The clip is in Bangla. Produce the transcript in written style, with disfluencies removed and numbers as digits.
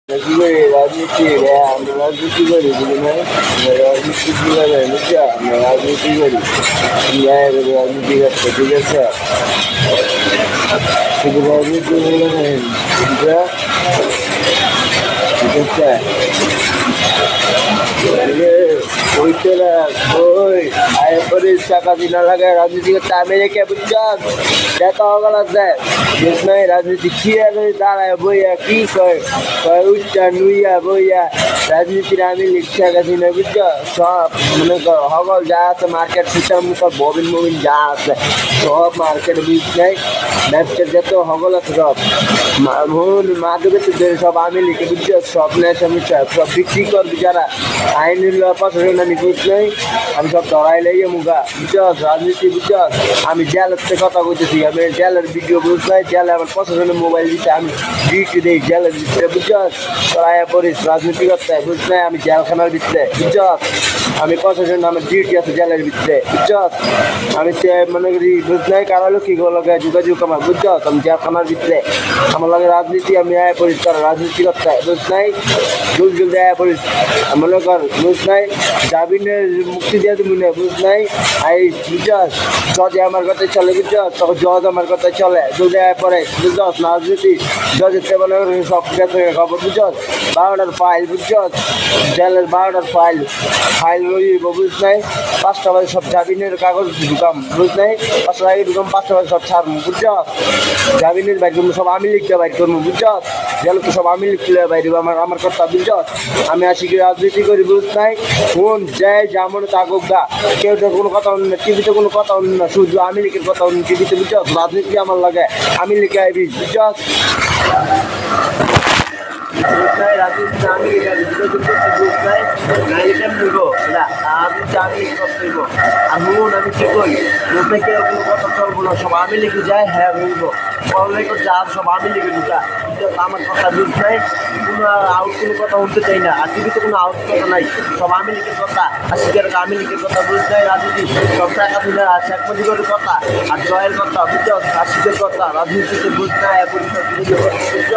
কি করি রাজনীতি আমরা রাজনীতি করি বুঝি না রাজনীতি কিভাবে বুঝছো আমরা রাজনীতি করি রাজনীতি করতে ঠিক আছে শুধু রাজনীতি বলে নেন বুঝছো ঠিক আছে ওইটা ওই আয় করে টাকা দিনা লাগে রাজনীতি করতে আমি রেখে বুঝছো দেখা হগল আছে বুঝ নাই রাজনীতি কি দাঁড়ায় বইয়া কি কয় কয় উচ্চা নুইয়া বইয়া রাজনীতির আমি লিখছে গেছি না বুঝছো সব মনে কর হগল যা আছে মার্কেট সিস্টেম ববিন মবিন যা আছে সব মার্কেট বুঝ নাই ব্যবসার যত হগল আছে সব মাদকের সব আমি লিখে বুঝছো সব নেশা মিশা সব বিক্রি করবি যারা আইনের প্রশাসন আমি বুঝ নাই আমি সব ধরাই লাইয়ে মুখা বুঝছো রাজনীতি বুঝছো আমি জেলের থেকে কথা বলতেছি আমি জেলের ভিডিও বুঝ নাই জেলে আমার প্রশাসনের মোবাইল দিচ্ছে আমি ডিউটি দিই জেলের ভিতরে বুঝছো তোরা পড়িস রাজনীতি করতে বুঝ নাই আমি জেলখানার ভিতরে বুঝছো আমি প্রশাসন আমার ডিউটি আছে জেলের ভিতরে বুঝছো আমি সে মনে করি বুঝ নাই কারো লোক কি লগে যোগাযোগ আমার বুঝছো আমি জেলখানার ভিতরে আমার লগে রাজনীতি আমি আয় পড়িস তোরা রাজনীতি করতে বুঝ নাই জলদি আয় পড়িস মনে কর বুঝ নাই জামিনের মুক্তি দিয়ে তুমি না বুঝ নাই আই বুঝছস জজ আমার কথায় চলে বুঝছস তখন জজ আমার কথায় চলে জলদি আয় পড়ে বুঝছস রাজনীতি জজের মনে কর সব গেছে খবর বুঝছস 12টার ফাইল বুঝছস জেলের 12টার ফাইল রইব বুঝ নাই 5টা বাজে সব জামিনের কাগজ ঢুকাম বুঝ নাই 5টা আগে ঢুকাম 5টা বাজে সব ছাড়বো বুঝছস জামিনের বাইর করবো সব আমি লিখতে বাইর করবো বুঝছস জেল তো সব আমি লিখলে বাইরে আমার কথা বুঝছস আমি আসি কি রাজনীতি করি বুঝ নাই কোন জয় যেমন তাকুক গা কেউ তো কোনো কথা শুনি না টিভিতে কোনো কথা শুনি না শুধু আমি লিখের কথা শুনি টিভিতে বুঝছস রাজনীতি আমার লাগে আমি লিখে আইবি বুঝছস রাজনীতি আমি আমি কি করি থেকে কোনো কথা চলবো না সব আমি লিখে যাই হ্যাঁ হইব যা সব আমি লিখে ঢুকা আমার কথা বুঝ নাই কোনো আউট কোনো কথা উঠতে চাই না আর টিভিতে কোনো আউট কথা নাই সব আমি লিখে কথা আর শিখের আমি লিখে কথা বুঝ নাই রাজনীতি সব টাকা তুলে আর শেখ মুজিবের কথা আর জয়ের কথা বুঝছ আর শিখের কথা রাজনীতিতে বুঝ নাই পরিষদ বুঝছ